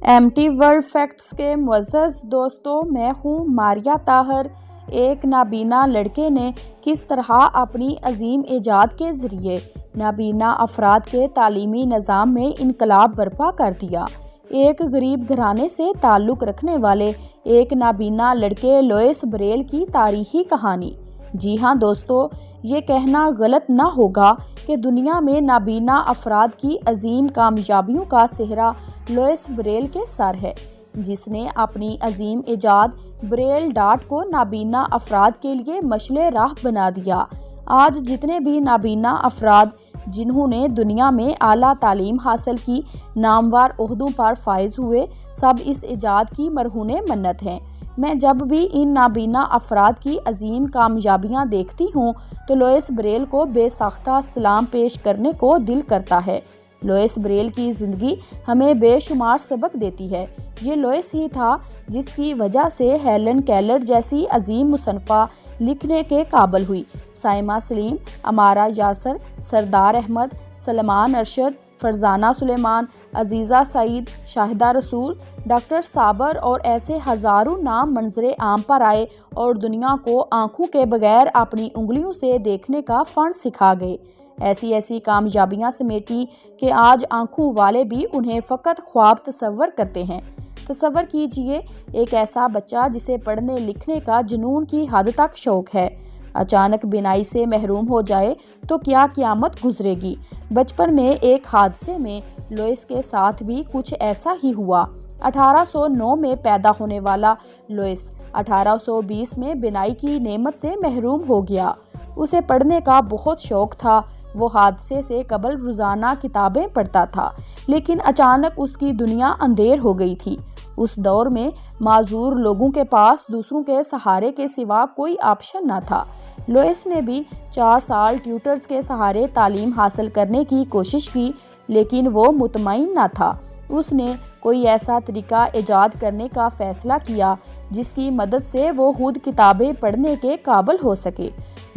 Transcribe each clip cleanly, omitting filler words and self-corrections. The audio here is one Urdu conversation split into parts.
MT ورلڈ فیکٹس کے معزز دوستوں، میں ہوں ماریہ طاہر۔ ایک نابینا لڑکے نے کس طرح اپنی عظیم ایجاد کے ذریعے نابینا افراد کے تعلیمی نظام میں انقلاب برپا کر دیا۔ ایک غریب گھرانے سے تعلق رکھنے والے ایک نابینا لڑکے لوئس بریل کی تاریخی کہانی۔ جی ہاں دوستو، یہ کہنا غلط نہ ہوگا کہ دنیا میں نابینا افراد کی عظیم کامیابیوں کا سہرا لوئس بریل کے سر ہے، جس نے اپنی عظیم ایجاد بریل ڈاٹ کو نابینا افراد کے لیے مشعل راہ بنا دیا۔ آج جتنے بھی نابینا افراد جنہوں نے دنیا میں اعلیٰ تعلیم حاصل کی، نامور عہدوں پر فائز ہوئے، سب اس ایجاد کی مرہون منت ہیں۔ میں جب بھی ان نابینا افراد کی عظیم کامیابیاں دیکھتی ہوں تو لوئس بریل کو بے ساختہ سلام پیش کرنے کو دل کرتا ہے۔ لوئس بریل کی زندگی ہمیں بے شمار سبق دیتی ہے۔ یہ لوئس ہی تھا جس کی وجہ سے ہیلن کیلر جیسی عظیم مصنفہ لکھنے کے قابل ہوئی۔ سائمہ سلیم، امارہ یاسر، سردار احمد، سلمان ارشد، فرزانہ سلیمان، عزیزہ سعید، شاہدہ رسول، ڈاکٹر صابر اور ایسے ہزاروں نام منظر عام پر آئے اور دنیا کو آنکھوں کے بغیر اپنی انگلیوں سے دیکھنے کا فن سکھا گئے۔ ایسی کامیابیاں سمیٹی کہ آج آنکھوں والے بھی انہیں فقط خواب تصور کرتے ہیں۔ تصور کیجئے ایک ایسا بچہ جسے پڑھنے لکھنے کا جنون کی حد تک شوق ہے، اچانک بینائی سے محروم ہو جائے تو کیا قیامت گزرے گی۔ بچپن میں ایک حادثے میں لوئس کے ساتھ بھی کچھ ایسا ہی ہوا۔ 1809 میں پیدا ہونے والا لوئس 1820 میں بینائی کی نعمت سے محروم ہو گیا۔ اسے پڑھنے کا بہت شوق تھا۔ وہ حادثے سے قبل روزانہ کتابیں پڑھتا تھا، لیکن اچانک اس کی دنیا اندھیر ہو گئی تھی۔ اس دور میں معذور لوگوں کے پاس دوسروں کے سہارے کے سوا کوئی آپشن نہ تھا۔ لوئس نے بھی 4 سال ٹیوٹرز کے سہارے تعلیم حاصل کرنے کی کوشش کی، لیکن وہ مطمئن نہ تھا۔ اس نے کوئی ایسا طریقہ ایجاد کرنے کا فیصلہ کیا جس کی مدد سے وہ خود کتابیں پڑھنے کے قابل ہو سکے۔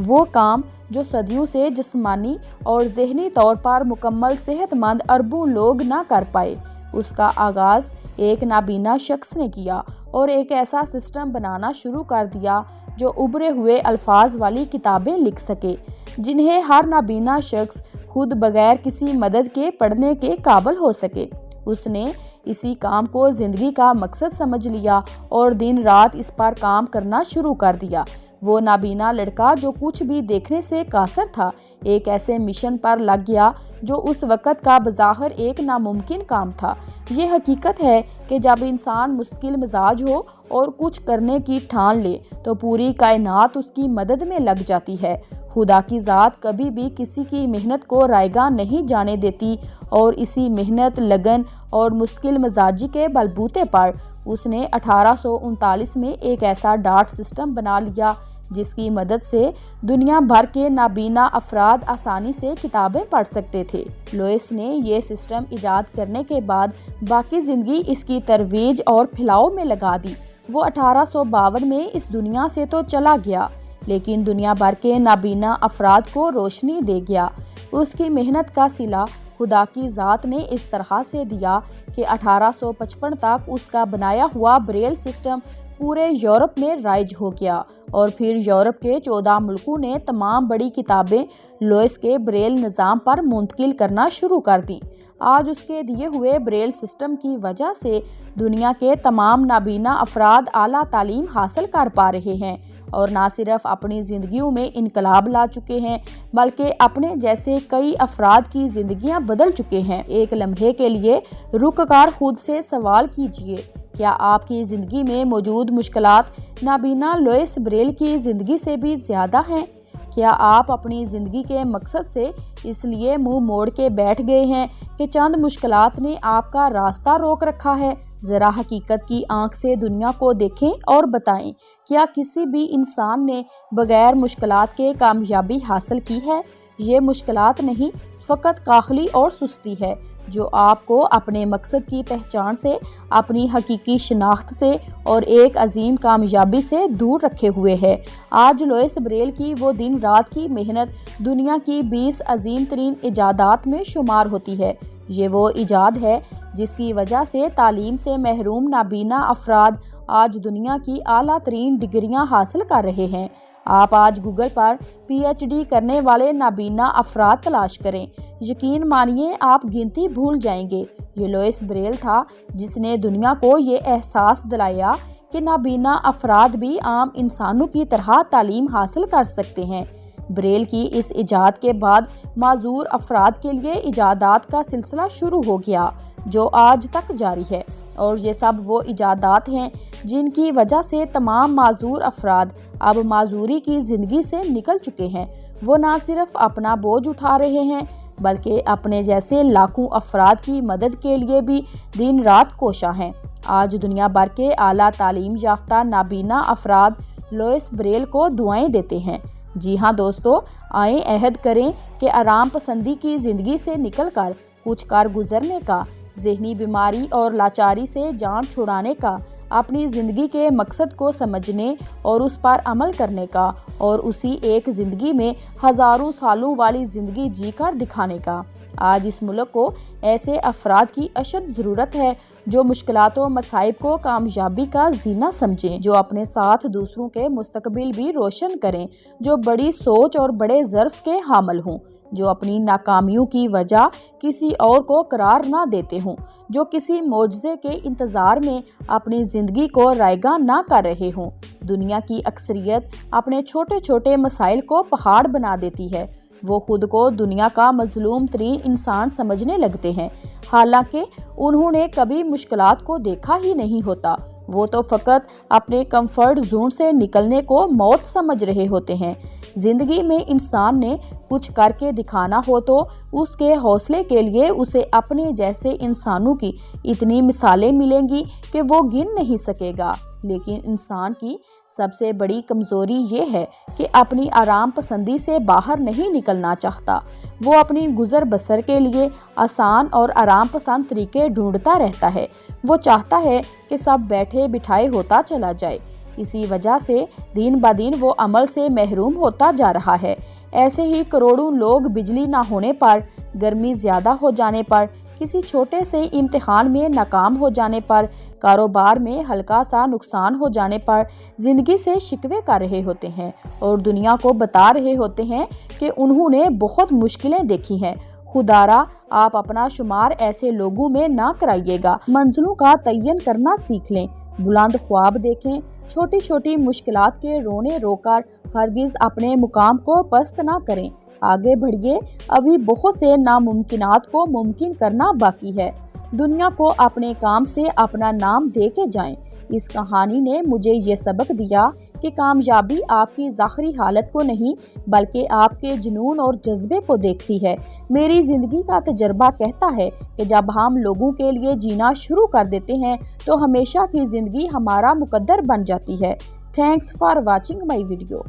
وہ کام جو صدیوں سے جسمانی اور ذہنی طور پر مکمل صحت مند اربوں لوگ نہ کر پائے، اس کا آغاز ایک نابینا شخص نے کیا اور ایک ایسا سسٹم بنانا شروع کر دیا جو ابھرے ہوئے الفاظ والی کتابیں لکھ سکے، جنہیں ہر نابینا شخص خود بغیر کسی مدد کے پڑھنے کے قابل ہو سکے۔ اس نے اسی کام کو زندگی کا مقصد سمجھ لیا اور دن رات اس پر کام کرنا شروع کر دیا۔ وہ نابینا لڑکا جو کچھ بھی دیکھنے سے قاصر تھا، ایک ایسے مشن پر لگ گیا جو اس وقت کا بظاہر ایک ناممکن کام تھا۔ یہ حقیقت ہے کہ جب انسان مستقل مزاج ہو اور کچھ کرنے کی ٹھان لے تو پوری کائنات اس کی مدد میں لگ جاتی ہے۔ خدا کی ذات کبھی بھی کسی کی محنت کو رائیگاں نہیں جانے دیتی، اور اسی محنت، لگن اور مستقل مزاجی کے بلبوتے پر اس نے 1839 میں ایک ایسا ڈاٹ سسٹم بنا لیا جس کی مدد سے دنیا بھر کے نابینا افراد آسانی سے کتابیں پڑھ سکتے تھے۔ لوئس نے یہ سسٹم ایجاد کرنے کے بعد باقی زندگی اس کی ترویج اور پھیلاؤ میں لگا دی۔ وہ 1852 میں اس دنیا سے تو چلا گیا، لیکن دنیا بھر کے نابینا افراد کو روشنی دے گیا۔ اس کی محنت کا صلہ خدا کی ذات نے اس طرح سے دیا کہ 1855 تک اس کا بنایا ہوا بریل سسٹم پورے یورپ میں رائج ہو گیا، اور پھر یورپ کے 14 ملکوں نے تمام بڑی کتابیں لوئس کے بریل نظام پر منتقل کرنا شروع کر دیں۔ آج اس کے دیے ہوئے بریل سسٹم کی وجہ سے دنیا کے تمام نابینا افراد اعلیٰ تعلیم حاصل کر پا رہے ہیں، اور نہ صرف اپنی زندگیوں میں انقلاب لا چکے ہیں بلکہ اپنے جیسے کئی افراد کی زندگیاں بدل چکے ہیں۔ ایک لمحے کے لیے رک کر خود سے سوال کیجئے، کیا آپ کی زندگی میں موجود مشکلات نابینا لوئس بریل کی زندگی سے بھی زیادہ ہیں؟ کیا آپ اپنی زندگی کے مقصد سے اس لیے منہ موڑ کے بیٹھ گئے ہیں کہ چند مشکلات نے آپ کا راستہ روک رکھا ہے؟ ذرا حقیقت کی آنکھ سے دنیا کو دیکھیں اور بتائیں، کیا کسی بھی انسان نے بغیر مشکلات کے کامیابی حاصل کی ہے؟ یہ مشکلات نہیں، فقط کاہلی اور سستی ہے جو آپ کو اپنے مقصد کی پہچان سے، اپنی حقیقی شناخت سے اور ایک عظیم کامیابی سے دور رکھے ہوئے ہے۔ آج لوئس بریل کی وہ دن رات کی محنت دنیا کی 20 عظیم ترین ایجادات میں شمار ہوتی ہے۔ یہ وہ ایجاد ہے جس کی وجہ سے تعلیم سے محروم نابینا افراد آج دنیا کی اعلیٰ ترین ڈگریاں حاصل کر رہے ہیں۔ آپ آج گوگل پر PhD کرنے والے نابینا افراد تلاش کریں، یقین مانیے آپ گنتی بھول جائیں گے۔ یہ لوئس بریل تھا جس نے دنیا کو یہ احساس دلایا کہ نابینا افراد بھی عام انسانوں کی طرح تعلیم حاصل کر سکتے ہیں۔ بریل کی اس ایجاد کے بعد معذور افراد کے لیے ایجادات کا سلسلہ شروع ہو گیا جو آج تک جاری ہے، اور یہ سب وہ ایجادات ہیں جن کی وجہ سے تمام معذور افراد اب معذوری کی زندگی سے نکل چکے ہیں۔ وہ نہ صرف اپنا بوجھ اٹھا رہے ہیں بلکہ اپنے جیسے لاکھوں افراد کی مدد کے لیے بھی دن رات کوشاں ہیں۔ آج دنیا بھر کے اعلیٰ تعلیم یافتہ نابینا افراد لوئس بریل کو دعائیں دیتے ہیں۔ جی ہاں دوستو، آئیں عہد کریں کہ آرام پسندی کی زندگی سے نکل کر کچھ کر گزرنے کا، ذہنی بیماری اور لاچاری سے جان چھڑانے کا، اپنی زندگی کے مقصد کو سمجھنے اور اس پر عمل کرنے کا، اور اسی ایک زندگی میں ہزاروں سالوں والی زندگی جی کر دکھانے کا۔ آج اس ملک کو ایسے افراد کی اشد ضرورت ہے جو مشکلات و مصائب کو کامیابی کا زینہ سمجھیں، جو اپنے ساتھ دوسروں کے مستقبل بھی روشن کریں، جو بڑی سوچ اور بڑے ظرف کے حامل ہوں، جو اپنی ناکامیوں کی وجہ کسی اور کو قرار نہ دیتے ہوں، جو کسی معجزے کے انتظار میں اپنی زندگی کو رائگاں نہ کر رہے ہوں۔ دنیا کی اکثریت اپنے چھوٹے چھوٹے مسائل کو پہاڑ بنا دیتی ہے۔ وہ خود کو دنیا کا مظلوم ترین انسان سمجھنے لگتے ہیں، حالانکہ انہوں نے کبھی مشکلات کو دیکھا ہی نہیں ہوتا۔ وہ تو فقط اپنے کمفرٹ زون سے نکلنے کو موت سمجھ رہے ہوتے ہیں۔ زندگی میں انسان نے کچھ کر کے دکھانا ہو تو اس کے حوصلے کے لیے اسے اپنے جیسے انسانوں کی اتنی مثالیں ملیں گی کہ وہ گن نہیں سکے گا۔ لیکن انسان کی سب سے بڑی کمزوری یہ ہے کہ اپنی آرام پسندی سے باہر نہیں نکلنا چاہتا۔ وہ اپنی گزر بسر کے لیے آسان اور آرام پسند طریقے ڈھونڈتا رہتا ہے۔ وہ چاہتا ہے کہ سب بیٹھے بٹھائے ہوتا چلا جائے۔ اسی وجہ سے دن بدن وہ عمل سے محروم ہوتا جا رہا ہے۔ ایسے ہی کروڑوں لوگ بجلی نہ ہونے پر، گرمی زیادہ ہو جانے پر، کسی چھوٹے سے امتحان میں ناکام ہو جانے پر، کاروبار میں ہلکا سا نقصان ہو جانے پر زندگی سے شکوے کر رہے ہوتے ہیں اور دنیا کو بتا رہے ہوتے ہیں کہ انہوں نے بہت مشکلیں دیکھی ہیں۔ خدارا آپ اپنا شمار ایسے لوگوں میں نہ کرائیے گا۔ منزلوں کا تعین کرنا سیکھ لیں، بلند خواب دیکھیں، چھوٹی چھوٹی مشکلات کے رونے رو کر ہرگز اپنے مقام کو پست نہ کریں۔ آگے بڑھیے، ابھی بہت سے ناممکنات کو ممکن کرنا باقی ہے۔ دنیا کو اپنے کام سے اپنا نام دے کے جائیں۔ اس کہانی نے مجھے یہ سبق دیا کہ کامیابی آپ کی ظاہری حالت کو نہیں بلکہ آپ کے جنون اور جذبے کو دیکھتی ہے۔ میری زندگی کا تجربہ کہتا ہے کہ جب ہم لوگوں کے لیے جینا شروع کر دیتے ہیں تو ہمیشہ کی زندگی ہمارا مقدر بن جاتی ہے۔ Thanks for watching my video.